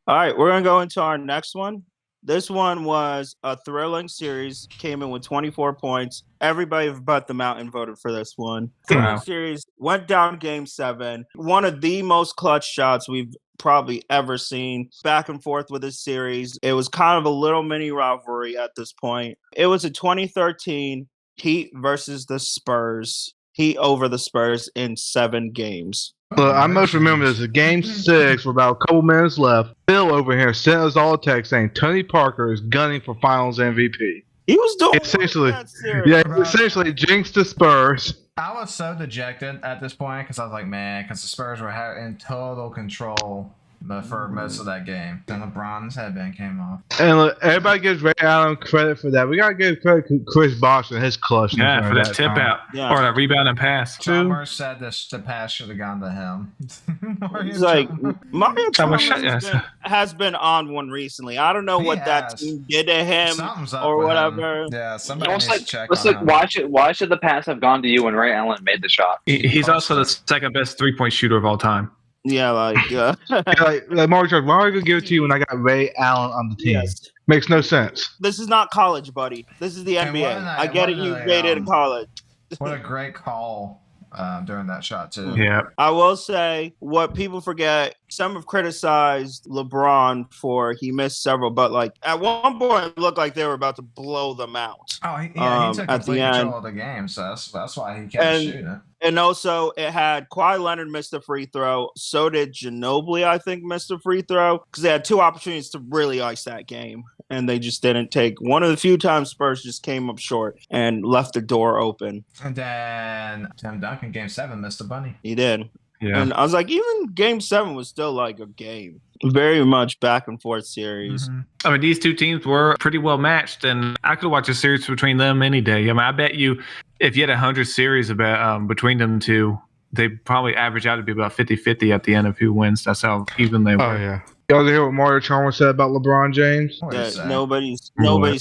All right, we're gonna go into our next one. This one was a thrilling series. Came in with 24 points. Everybody but the Mountain voted for this one. Thrilling Wow. series went down Game 7. One of the most clutch shots we've probably ever seen. Back and forth with this series. It was kind of a little mini rivalry at this point. It was a 2013 Heat versus the Spurs. Heat over the Spurs in 7 games. Look, I most remember this. Game 6, with about a couple minutes left. Bill over here sent us all a text saying Tony Parker is gunning for Finals MVP. He was doing Essentially, that series. yeah, essentially jinxed the Spurs. I was so dejected at this point because I was like, man, because the Spurs were in total control for most of that game. Then LeBron's headband came off. And look, everybody gives Ray Allen credit for that. We gotta give credit to Chris Bosh and his clutch. Yeah, for that tip time. out or that rebound and pass. Chalmers said the pass should have gone to him. He's like, Mario Chalmers Chalmers has been on one recently. I don't know what that team did to him or whatever. Him. Yeah, somebody needs to check on him. Why should the pass have gone to you when Ray Allen made the shot? He's also the second best 3-point shooter of all time. Yeah, like Mario Chalmers, why are I gonna give it to you when I got Ray Allen on the team? Yes. Makes no sense. This is not college, buddy. This is the NBA. I get it. You rated in college. What a great call during that shot too. Yeah. I will say what people forget. Some have criticized LeBron for he missed several, but like at one point it looked like they were about to blow them out. Oh, he took complete control of the game, so that's why he kept shooting. And also, it had Kawhi Leonard missed a free throw. So did Ginobili, I think, missed a free throw because they had 2 opportunities to really ice that game, and they just didn't take. One of the few times Spurs just came up short and left the door open. And then Tim Duncan, Game 7, missed a bunny. He did. Yeah. And I was like, even Game 7 was still like a game. Very much back and forth series. Mm-hmm. I mean, these two teams were pretty well matched, and I could watch a series between them any day. I mean, I bet you if you had 100 series about between them two, they probably average out to be about 50-50 at the end of who wins. That's how even they were. Oh, yeah. Y'all hear what Mario Chalmers said about LeBron James? That nobody's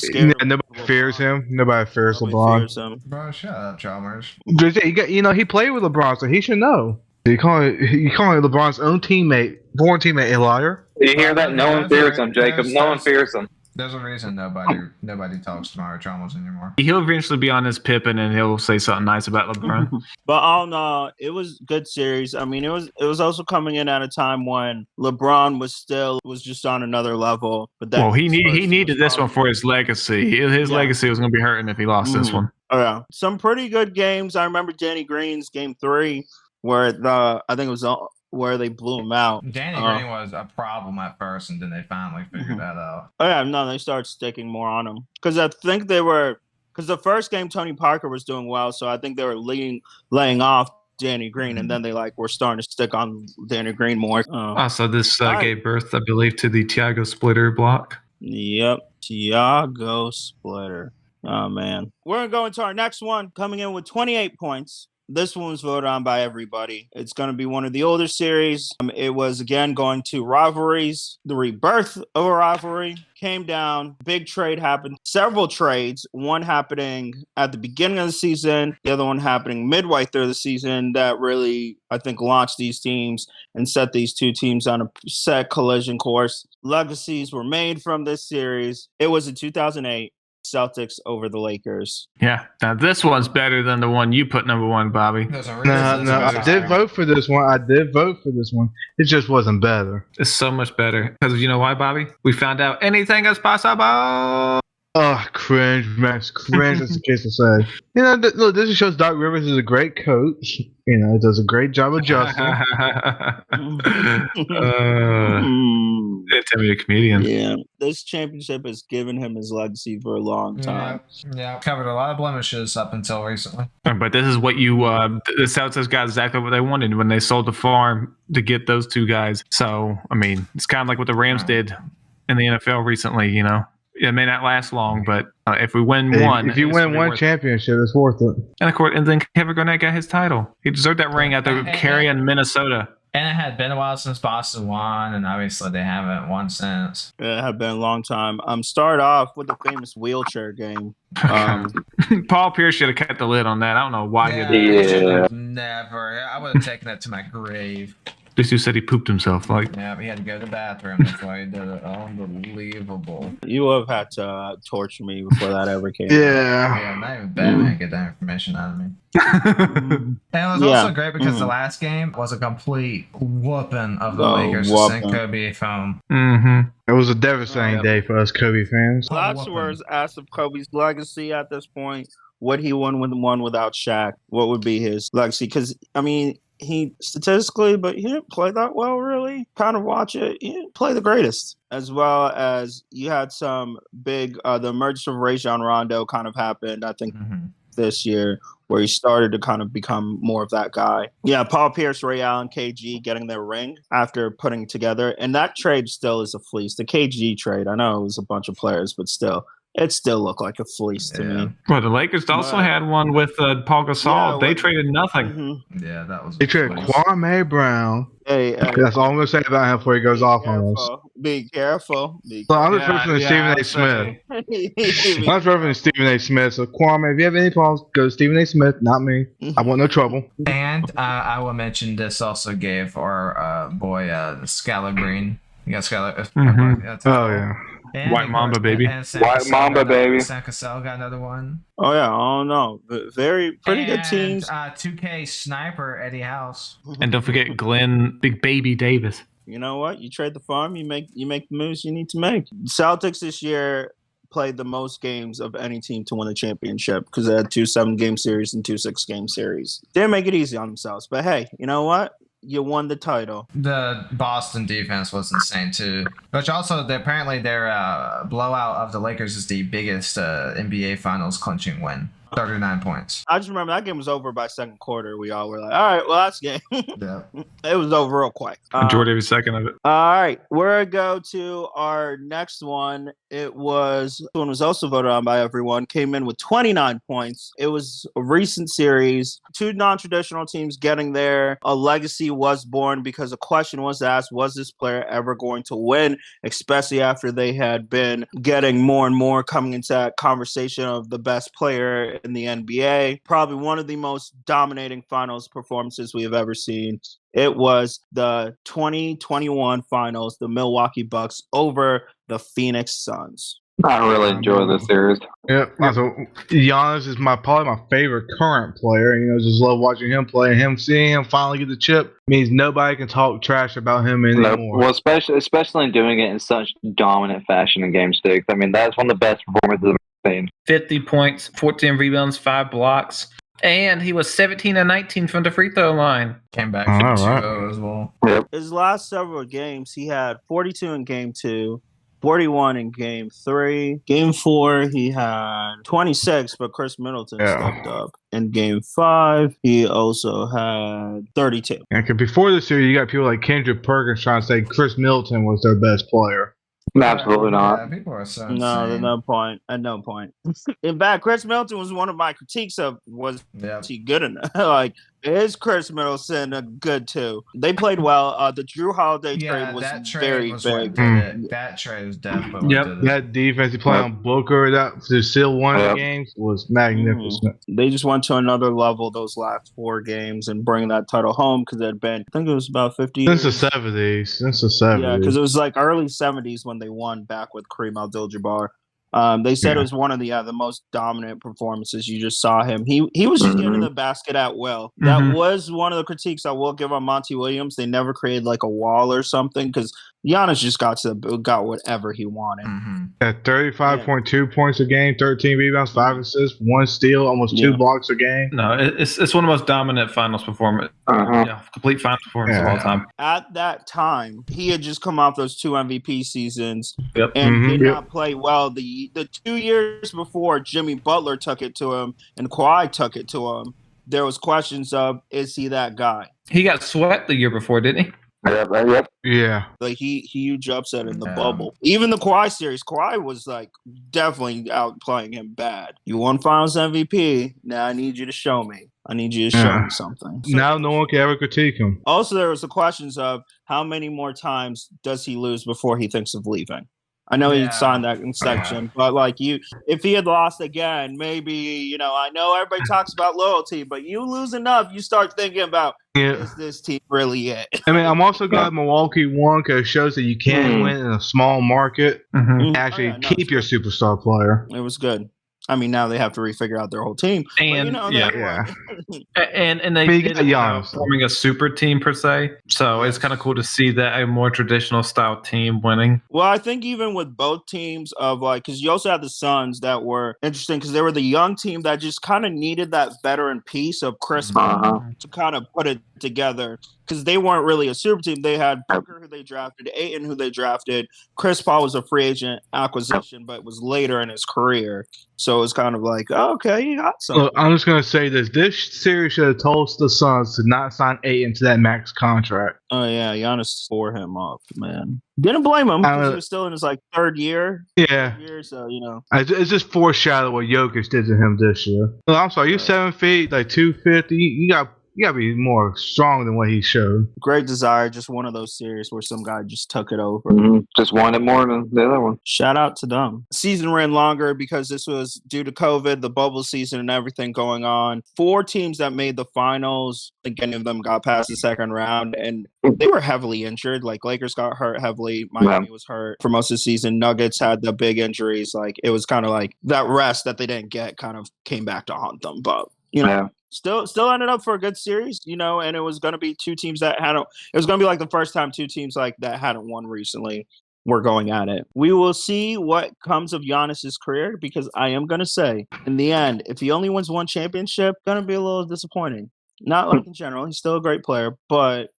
scared. Yeah, nobody fears him. Nobody fears LeBron. Fears him. Bro, shut up, Chalmers. He played with LeBron, so he should know. You calling LeBron's own teammate, born teammate, a liar? You hear that? No one fears him, Jacob. No one fears him. There's a reason nobody talks to Mario Chalmers anymore. He'll eventually be on his Pippen, and he'll say something nice about LeBron. But all in all, it was a good series. I mean, it was also coming in at a time when LeBron was just on another level. But he needed this one for his legacy. His legacy was going to be hurting if he lost this one. Oh yeah, some pretty good games. I remember Danny Green's Game 3, where I think it was where they blew him out. Danny Green was a problem at first, and then they finally figured that out. Oh yeah, no, they started sticking more on him because I think because the first game Tony Parker was doing well, so I think they were laying off Danny Green, and then they were starting to stick on Danny Green more. So this gave birth, I believe, to the Thiago Splitter block. Yep, Thiago Splitter. Oh man, we're gonna go into our next one, coming in with 28 points. This one was voted on by everybody. It's going to be one of the older series. It was, again, going to rivalries. The rebirth of a rivalry came down. Big trade happened. Several trades. One happening at the beginning of the season. The other one happening midway through the season that really, I think, launched these teams and set these two teams on a set collision course. Legacies were made from this series. It was in 2008. Celtics over the Lakers. Yeah, now this one's better than the one you put number 1, Bobby. No, I did vote for this one. It just wasn't better. It's so much better. Because you know why, Bobby? We found out anything is possible. Oh, cringe, Max. Cringe is the case to say. Look, this shows Doc Rivers is a great coach. Does a great job adjusting. Tell me a comedian. Yeah, this championship has given him his legacy for a long time. Yeah, covered a lot of blemishes up until recently. But this is what the Celtics got exactly what they wanted when they sold the farm to get those two guys. So, I mean, it's kind of like what the Rams did in the NFL recently, It may not last long, but if we win one... If you win one championship, it's worth it. And of course, and then Kevin Garnett got his title. He deserved that ring after carrying Minnesota. And it had been a while since Boston won, and obviously they haven't won since. It had been a long time. Start off with the famous wheelchair game. Paul Pierce should have kept the lid on that. I don't know why he did that. Never. I would have taken that to my grave. This dude said he pooped himself. Like, Yeah, but he had to go to the bathroom. That's why he did it. Unbelievable. You would have had to torture me before that ever came. Yeah. Yeah, not even Batman get that information out of me. And it was also great because the last game was a complete whooping of the Lakers to send Kobe home. It was a devastating day for us Kobe fans. Lots of words asked of Kobe's legacy at this point. What he won without Shaq? What would be his legacy? Because I mean, he statistically, but he didn't play that well, really. Kind of watch it. He didn't play the greatest. As well as you had some big, the emergence of Rajon Rondo kind of happened, I think, this year, where he started to kind of become more of that guy. Yeah, Paul Pierce, Ray Allen, KG getting their ring after putting together. And that trade still is a fleece. The KG trade, I know it was a bunch of players, but still. It still looked like a fleece to me. Well, the Lakers also had one with Paul Gasol. They traded nothing. Yeah, that was. They traded Kwame Brown. Hey, that's all I'm gonna say about him before he goes off on us. Be careful. So I'm just referencing Stephen A. Smith. I'm just referencing Stephen A. Smith. So Kwame, if you have any problems, go to Stephen A. Smith, not me. I want no trouble. And I will mention this also gave our boy Skylar Green. You got Skylar. Oh yeah. And White Mamba, baby. White Mamba, baby. San Cassell got another one. Oh, yeah. Oh, no. Pretty good teams. 2K sniper, Eddie House. And don't forget Glenn Big Baby Davis. You know what? You trade the farm, you make the moves you need to make. Celtics this year played the most games of any team to win the championship because they had 2 7-game series and 2 6-game series. Didn't make it easy on themselves. But, hey, you know what? You won the title. The Boston defense was insane too. Which also, apparently, their blowout of the Lakers is the biggest NBA Finals clinching win. 39 points. I just remember that game was over by second quarter. We all were like, all right, well, that's game. Yeah. It was over real quick. Enjoyed every second of it. All right. We're going to go to our next one. This one was also voted on by everyone. Came in with 29 points. It was a recent series. 2 non-traditional teams getting there. A legacy was born because a question was asked, was this player ever going to win? Especially after they had been getting more and more coming into that conversation of the best player in the NBA. Probably one of the most dominating finals performances we have ever seen. It was the 2021 finals, the Milwaukee Bucks over the Phoenix Suns. I really enjoy this series. Yep. So Giannis is probably my favorite current player. You know, just love watching him play. Seeing him finally get the chip means nobody can talk trash about him anymore. Well, especially in doing it in such dominant fashion in Game 6. I mean, that's one of the best performances I've seen. 50 points, 14 rebounds, 5 blocks. And he was 17 and 19 from the free throw line. Came back from 2-0 as well. Yep. His last several games, he had 42 in Game 2, 41 in Game 3. Game 4, he had 26, but Chris Middleton stepped up. In Game 5, he also had 32. And before this series, you got people like Kendrick Perkins trying to say Chris Middleton was their best player. Absolutely not. Yeah, people are so No, insane. at no point. At no point. In fact, Chris Middleton was one of my critiques of was he good enough? Like, is Chris Middleton good too? They played well. The Drew Holiday trade was very big. That trade was definitely what did it. That defense he played on Booker to still won the games was magnificent. They just went to another level those last 4 games and bring that title home because it had been, I think it was about 50 Since years. the 70s. Yeah, because it was like early 70s when they won back with Kareem Abdul-Jabbar. They said it was one of the most dominant performances. You just saw him. He was just getting the basket at will. That was one of the critiques I will give on Monty Williams. They never created like a wall or something because Giannis just got whatever he wanted. At 35.2 points a game, 13 rebounds, 5 assists, 1 steal, almost 2 blocks a game. No, it's one of the most dominant finals performance. Complete finals performance of all time. At that time, he had just come off those 2 MVP seasons Yep. and did not play well. The 2 years before Jimmy Butler took it to him and Kawhi took it to him, there was questions of, is he that guy? He got swept the year before, didn't he? Yep. Yeah. Like he huge upset in the bubble. Even the Kawhi series, Kawhi was like definitely outplaying him bad. You won Finals MVP. Now I need you to show me. I need you to show me something. Now no one can ever critique him. Also, there was the questions of how many more times does he lose before he thinks of leaving? I know he Yeah. signed that extension, but like if he had lost again, maybe I know everybody talks about loyalty, but you lose enough, you start thinking about is this team really it? I mean, I'm also glad Milwaukee won because it shows that you can win in a small market and actually keep your superstar player. It was good. I mean, now they have to refigure out their whole team. And but, Yeah. And they I mean, you did got it Giannis, without forming a super team per se. So it's kind of cool to see that a more traditional style team winning. Well, I think even with both teams of because you also had the Suns that were interesting because they were the young team that just kind of needed that veteran piece of Chris Paul to kind of put it together because they weren't really a super team. They had Booker, who they drafted, Ayton, who they drafted. Chris Paul was a free agent acquisition, but was later in his career. So it was kind of like, oh, okay, you got something. Look, I'm just going to say this. This series should have told the Suns to not sign Ayton to that max contract. Oh, yeah, Giannis tore him off, man. Didn't blame him because he was still in his third year. Yeah. So, It's just foreshadowed what Jokic did to him this year. Look, I'm sorry, you're 7 feet, 250. You got to be more strong than what he showed. Great Desire, just one of those series where some guy just took it over. Just wanted more than the other one. Shout out to them. Season ran longer because this was due to COVID, the bubble season, and everything going on. 4 teams that made the finals. I think any of them got past the second round, and they were heavily injured. Lakers got hurt heavily. Miami was hurt for most of the season. Nuggets had the big injuries. It was kind of like that rest that they didn't get kind of came back to haunt them. But, Still ended up for a good series, and it was going to be 2 teams that hadn't. It was going to be the first time 2 teams that hadn't won recently were going at it. We will see what comes of Giannis's career because I am going to say, in the end, if he only wins 1 championship, going to be a little disappointing. Not in general, he's still a great player, but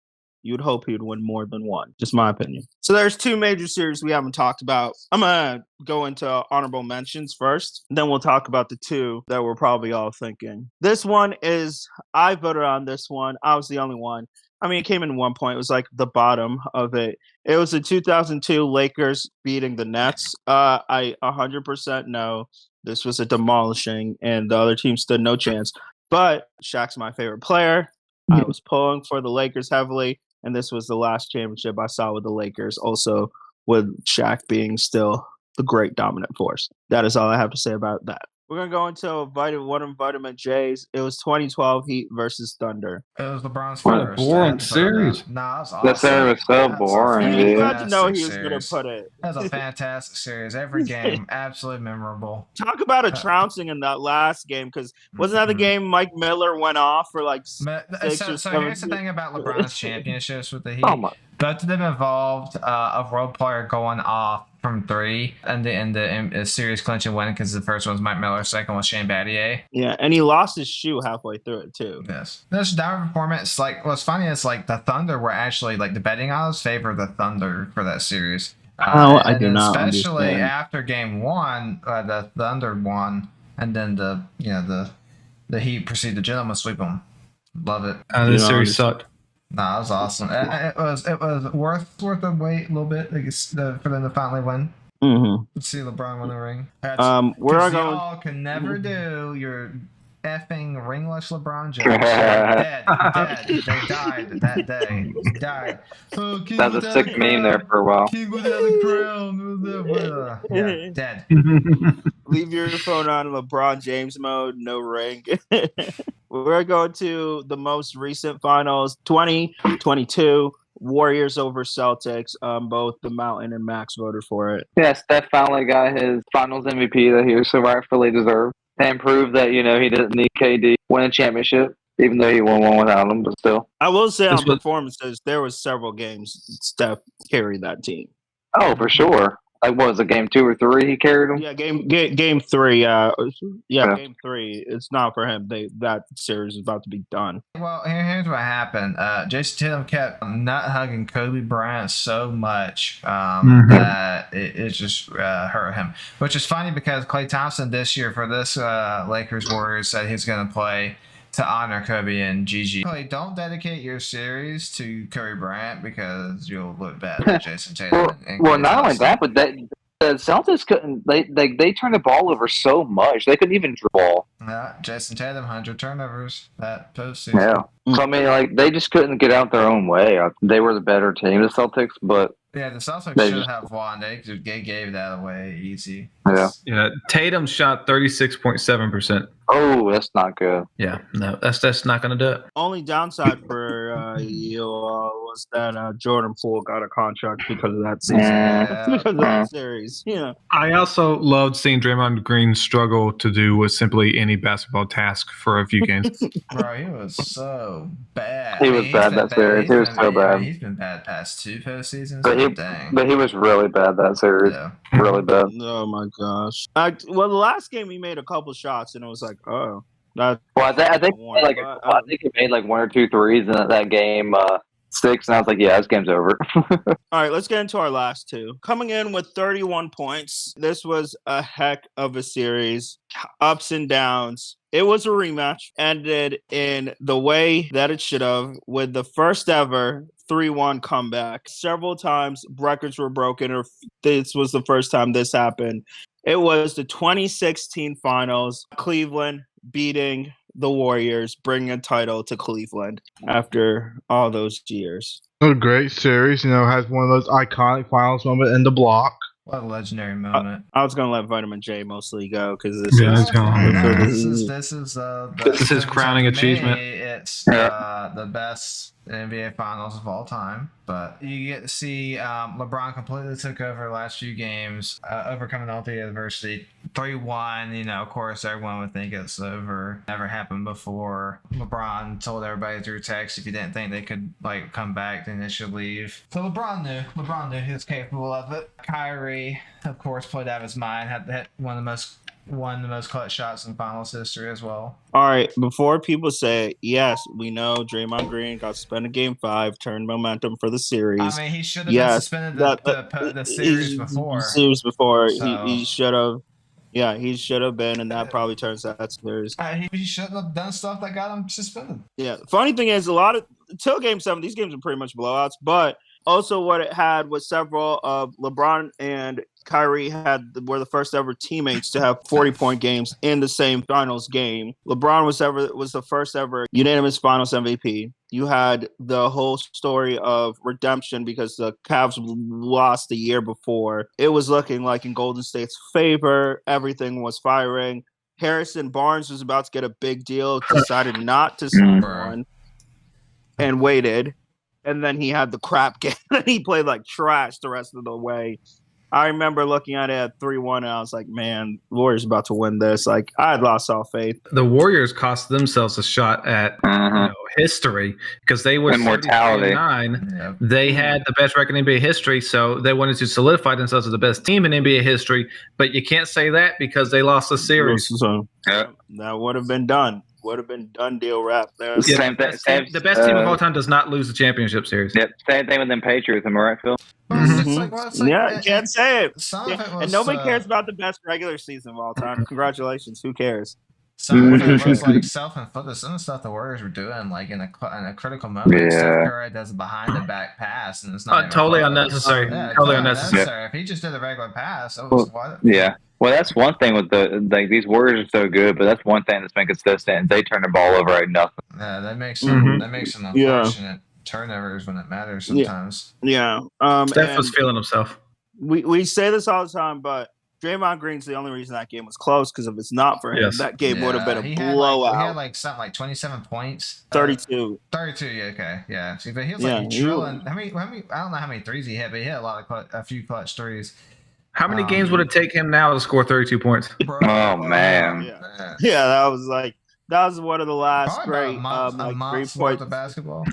you'd hope he'd win more than 1. Just my opinion. So there's 2 major series we haven't talked about. I'm going to go into honorable mentions first. Then we'll talk about the 2 that we're probably all thinking. This one is, I voted on this one. I was the only one. I mean, it came in 1 point. It was the bottom of it. It was the 2002 Lakers beating the Nets. I 100% know this was a demolishing, and the other team stood no chance. But Shaq's my favorite player. I was pulling for the Lakers heavily. And this was the last championship I saw with the Lakers, also with Shaq being still the great dominant force. That is all I have to say about that. We're going to go into one of Vitamin J's. It was 2012 Heat versus Thunder. It was LeBron's What a first. boring series. Nah, it was awesome. That series was so boring, You dude. had to know he was going to put it. That was a fantastic series. Every game, absolutely memorable. Talk about a trouncing in that last game, because wasn't that the game Mike Miller went off for So here's the thing about LeBron's championships with the Heat. Both of them involved a role player going off from 3 and the series clinching win because the first one was Mike Miller, second was Shane Battier. Yeah, and he lost his shoe halfway through it too. Yes. This down performance, what's funny is the Thunder were actually the betting odds favor the Thunder for that series. I do not especially understand. after game 1, the Thunder won, and then the Heat proceeded to gentleman sweep them. Love it. This series sucked. Nah, it was awesome. It was worth the wait a little bit for them to finally win. Mm-hmm. Let's see LeBron win the ring. We're going. Y'all can never do your effing ringless LeBron James. Dead. They died that day. He died. Oh, That's a sick meme there for a while. King without a crown. Yeah, dead. Leave your phone on LeBron James mode, no ring. We're going to the most recent finals, 2022, Warriors over Celtics. Both the Mountain and Max voted for it. Yeah, Steph finally got his finals MVP that he so rightfully deserved and proved that, he didn't need KD win a championship, even though he won one without him, but still. I will say on performances, there was several games Steph carried that team. Oh, for sure. What was it, game 2 or 3 he carried him? Yeah, game 3. Game 3. It's not for him. That series is about to be done. Well, here's what happened. Jason Tatum kept nut hugging Kobe Bryant so much that it just hurt him. Which is funny because Klay Thompson this year for this Lakers Warriors said he's going to play to honor Kobe and Gigi. Don't dedicate your series to Kobe Bryant because you'll look bad with Jason Tatum. well, not only that, but the Celtics couldn't. They turned the ball over so much they couldn't even draw the ball. Yeah, Jason Tatum 100 turnovers that postseason. Yeah, so I mean, they just couldn't get out their own way. They were the better team, the Celtics, but Yeah, the Celtics They should just- have won. They gave that away easy. Yeah. Yeah, Tatum shot 36.7%. Oh, that's not good. Yeah, no, that's not going to do it. Only downside for you was that Jordan Poole got a contract because of that season, Yeah. because of that series. Yeah, I also loved seeing Draymond Green struggle to do with simply any basketball task for a few games. Bro, he was so bad. He was bad that series. He was so bad. He's been bad past 2 postseasons. But he was really bad that series. Yeah. Really bad. oh my gosh. Well, the last game he made a couple shots, and it was like, oh, that. Well, I think he made I think he made like 1 or 2 threes in that game 6, and I was like, yeah, this game's over. All right, let's get into our last two. Coming in with 31 points. This was a heck of a series. Ups and downs. It was a rematch. Ended in the way that it should have, with the first ever 3-1 comeback. Several times records were broken, or this was the first time this happened. It was the 2016 finals. Cleveland beating the Warriors, bringing a title to Cleveland after all those years. A great series, has one of those iconic finals moments in the block. What a legendary moment. I was gonna let Vitamin J mostly go because this Yeah, is that's fine. This This is crowning to me, achievement. It's the best NBA Finals of all time. But you get to see LeBron completely took over the last few games, overcoming all the adversity. 3-1, of course, everyone would think it's over. Never happened before. LeBron told everybody through text if you didn't think they could come back, then they should leave. So LeBron knew he was capable of it. Kyrie, of course, played out of his mind. Had one of the most clutch shots in finals history as well. all right. Before people say yes, we know Draymond Green got suspended Game 5, turned momentum for the series. I mean, he should have been Yes, suspended that- the series before. Series before, So- he should have. Yeah, he should have been, and that probably turns that series. He shouldn't have done stuff that got him suspended. Yeah. Funny thing is, a lot of till Game 7, these games are pretty much blowouts. But also, what it had was several of LeBron and Kyrie were the first ever teammates to have 40-point games in the same finals game. LeBron was the first ever unanimous finals MVP. You had the whole story of redemption because the Cavs lost the year before. It was looking like in Golden State's favor. Everything was firing. Harrison Barnes was about to get a big deal, decided not to sign one, and waited. And then he had the crap game. He played like trash the rest of the way. I remember looking at it at 3-1, and I was like, man, Warriors about to win this. Like, I had lost all faith. The Warriors cost themselves a shot at history because they were Immortality. 33-9. Yeah. They had the best record in NBA history, so they wanted to solidify themselves as the best team in NBA history. But you can't say that because they lost the series. So, Yeah. that would have been done. Would have been done deal wrap there. Yeah. The best team of all time does not lose the championship series. Yep. Same thing with them Patriots. Am I right, Phil? Yeah, you can't say it. Some of it was, And nobody cares about the best regular season of all time. Congratulations. Who cares? Some of it was like self-inflicted. Some of the stuff the Warriors were doing, like in a critical moment, Yeah. Steph Curry does a behind-the-back pass, and it's not even Totally close. unnecessary. Yeah, Totally unnecessary. If he just did a regular pass, it was what? Yeah. Well, that's one thing with these Warriors are so good, but that's one thing that's been consistent. They turn the ball over at nothing. Yeah, that makes Mhm. some Yeah. unfortunate turnovers when it matters sometimes. Yeah. Steph and was feeling himself. we say this all the time, but Draymond Green's the only reason that game was close, because if it's not for him, Yes. that game would have been he a had blowout. he had like something like 27 points. 32. 32, yeah, okay, yeah. See, but he was Yeah, like drilling. How many? I don't know how many threes he hit, but he hit a few clutch threes. How many games would it take him now to score 32 points? Bro, Oh, man. yeah. Yeah, that was one of the last Probably great about a month's worth of basketball.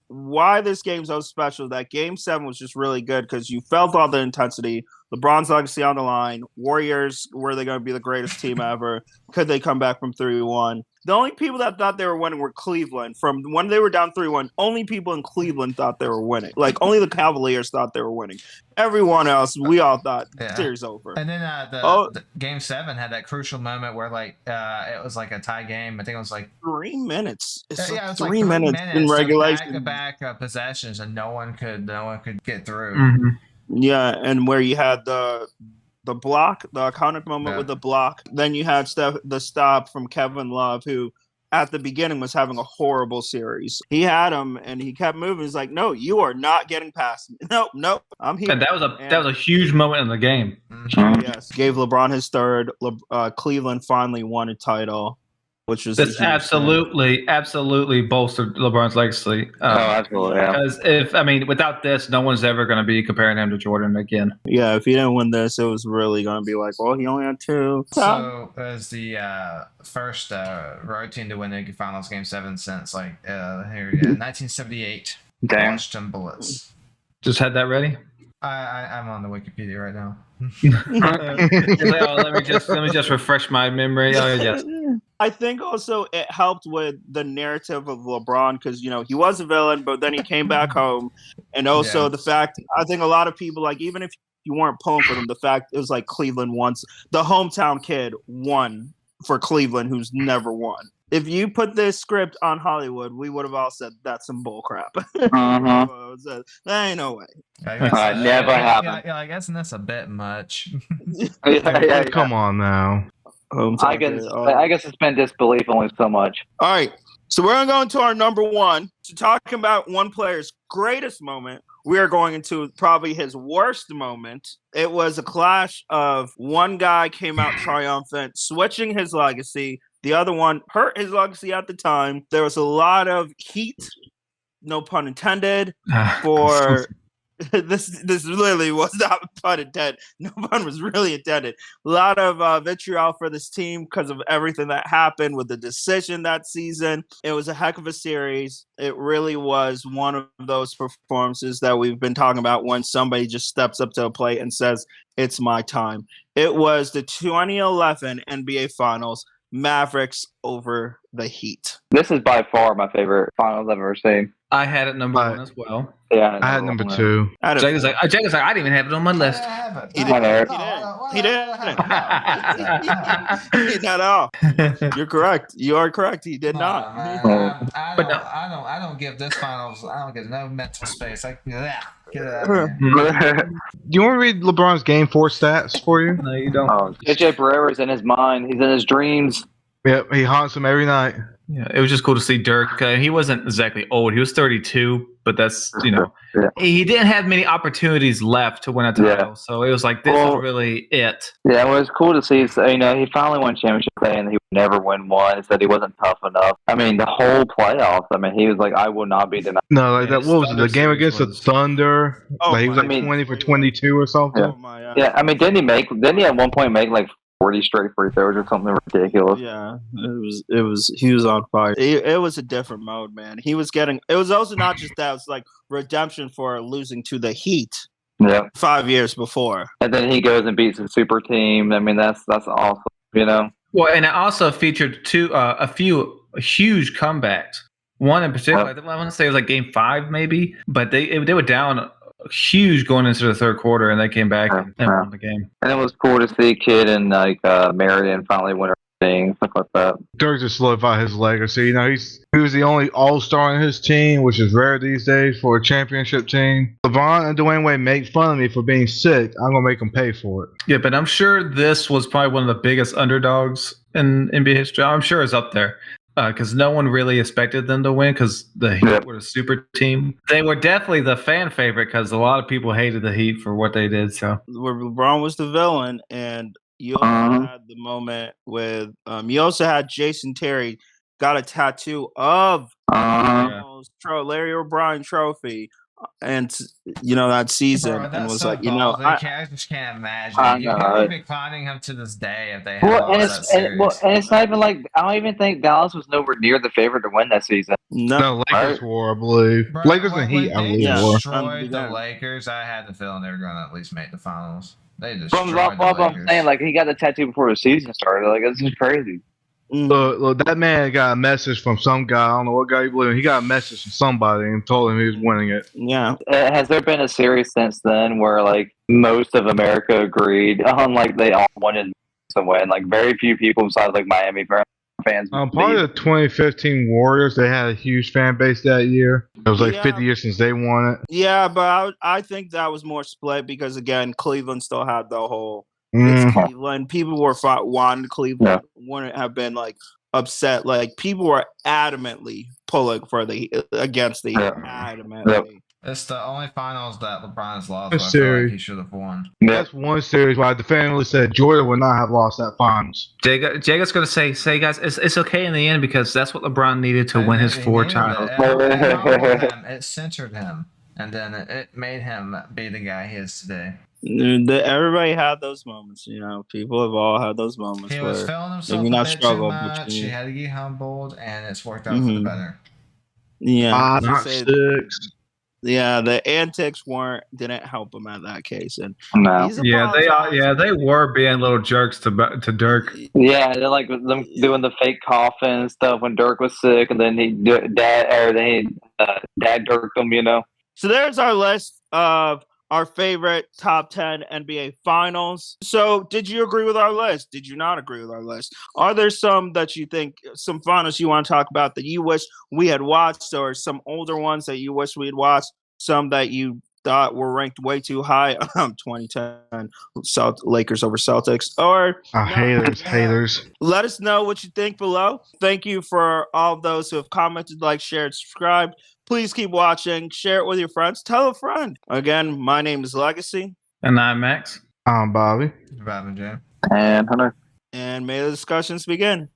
Why this game's so special, that Game 7 was just really good because you felt all the intensity. LeBron's legacy on the line. Warriors, were they going to be the greatest team ever? Could they come back from 3-1? The only people that thought they were winning were Cleveland. From when they were down 3-1, only people in Cleveland thought they were winning. Like, only the Cavaliers thought they were winning. Everyone else, we all thought, Yeah. series over. And then the Game 7 had that crucial moment where it was like a tie game. I think it was like 3 minutes. It's it like was 3 minutes in regulation. back possessions, and no one could get through. Mhm. Yeah, and where you had the block, the iconic moment with the block. Then you had the stop from Kevin Love, who at the beginning was having a horrible series. He had him and he kept moving. He's like, no, you are not getting past me. Nope, I'm here. And that was a huge moment in the game. Yes, gave LeBron his third. Cleveland finally won a title, which was This absolutely bolstered LeBron's legacy. Absolutely. Yeah. Because without this, no one's ever going to be comparing him to Jordan again. Yeah, if he didn't win this, it was really going to be like, well, he only had 2. So as the first road team to win the Finals Game 7 since 1978, Damn. Washington Bullets. Just had that ready. I'm on the Wikipedia right now. Let me just refresh my memory. Oh yes. I think also it helped with the narrative of LeBron because, he was a villain, but then he came back home. And also the fact, I think a lot of people, like, even if you weren't pulling for them, the fact it was like Cleveland once, the hometown kid won for Cleveland who's never won. If you put this script on Hollywood, we would have all said that's some bull crap. That ain't no way. Never happened. Yeah, I guess that's a bit much. Come on now. I guess suspend disbelief only so much. All right. So we're going to go into our number 1. To talk about one player's greatest moment, we are going into probably his worst moment. It was a clash of one guy came out triumphant, switching his legacy. The other one hurt his legacy at the time. There was a lot of heat, no pun intended, for this literally was not pun intended. No pun was really intended. A lot of vitriol for this team because of everything that happened with the decision that season. It was a heck of a series. It really was one of those performances that we've been talking about when somebody just steps up to a plate and says, it's my time. It was the 2011 NBA Finals. Mavericks over the Heat. This is by far my favorite finals I've ever seen. I had it number 1 as well. Yeah, I had number 2. Jake was like, I didn't even have it on my list. He didn't. Not at all. You're correct. You are correct. He did not. I don't give this finals. I don't get no mental space. Get it out of here. Do you want to read LeBron's Game 4 stats for you? No, you don't. JJ Barrera's in his mind. He's in his dreams. Yep, he haunts him every night. Yeah, it was just cool to see Dirk. He wasn't exactly old. He was 32, but that's, he didn't have many opportunities left to win a title. Yeah. So it was like, this is really it. Yeah, well, it was cool to see. So, he finally won championship day and he would never win one. He said he wasn't tough enough. The whole playoffs, he was like, I will not be denied. No, like that. What was it? The game against the Thunder? He was 20 for 22 or something? Yeah, didn't he at one point make like 40 straight free throws or something ridiculous? Yeah, he was on fire. It was a different mode, man. He was getting, it was also not just that, it was like redemption for losing to the Heat. Yeah. 5 years before. And then he goes and beats the super team. That's awesome, Well, and it also featured a few huge comebacks. One in particular, I want to say it was like Game 5 maybe, but they were down huge going into the third quarter, and they came back and won the game. And it was cool to see Kid and Marion finally win everything, stuff like that. Dirk just solidified his legacy. He was the only All-Star on his team, which is rare these days for a championship team. LeBron and Dwayne Wade make fun of me for being sick. I'm gonna make them pay for it. Yeah, but I'm sure this was probably one of the biggest underdogs in NBA history. I'm sure it's up there. Because no one really expected them to win because the Heat were a super team. They were definitely the fan favorite because a lot of people hated the Heat for what they did. So where LeBron was the villain, and you also had the moment with you also had Jason Terry got a tattoo of Larry O'Brien trophy. And that season, and was so like, I just can't imagine. You could be clowning him to this day if they had lost that series. And it's not even like I don't even think Dallas was nowhere near the favorite to win that season. No, Lakers were, I believe. Bro, Lakers and Heat, I believe. They destroyed the Lakers. I had the feeling they were going to at least make the finals. They destroyed the Lakers. I'm saying, he got the tattoo before the season started. This is crazy. Look, that man got a message from some guy. I don't know what guy you believe in. He got a message from somebody and told him he was winning it. Yeah. Has there been a series since then where most of America agreed on they all wanted to win? Very few people besides Miami fans. Probably the 2015 Warriors. They had a huge fan base that year. It was 50 years since they won it. Yeah, but I think that was more split because again, Cleveland still had the whole. It's Cleveland. People were wanting Cleveland. Wouldn't have been upset. Like people were adamantly pulling for against the Heat. Adamantly. Yep. It's the only finals that LeBron has lost. That's Where I feel like serious. he should have won. Yeah. That's one series where I definitively said Jordan would not have lost that finals. Jacob's going to say, guys, it's okay in the end because that's what LeBron needed to win his He 4 needed titles. it centered him, and then it made him be the guy he is today. Everybody had those moments, you know. People have all had those moments He where was feeling himself maybe a not bit struggle, too but much. you- He had to get humbled, and it's worked out for the Mhm. better. yeah, Five, to not say- 6. yeah, the antics didn't help him at that case, and No. he's Yeah, apologized. they were being little jerks to Dirk. Yeah, they're like them doing the fake coffin and stuff when Dirk was sick, and then dad dirked him. You know. So there's our list of our favorite top 10 NBA finals. So did you agree with our list? Did you not agree with our list? Are there some that you think, some finals you want to talk about that you wish we had watched, or some older ones that you wish we had watched, some that you thought were ranked way too high? 2010 Lakers over Celtics. Or Haters. let us know what you think below. Thank you for all of those who have commented, liked, shared, subscribed. Please keep watching. Share it with your friends. Tell a friend. Again, my name is Legacy. And I'm Max. I'm Bobby. Robin Jam. And Hunter. And may the discussions begin.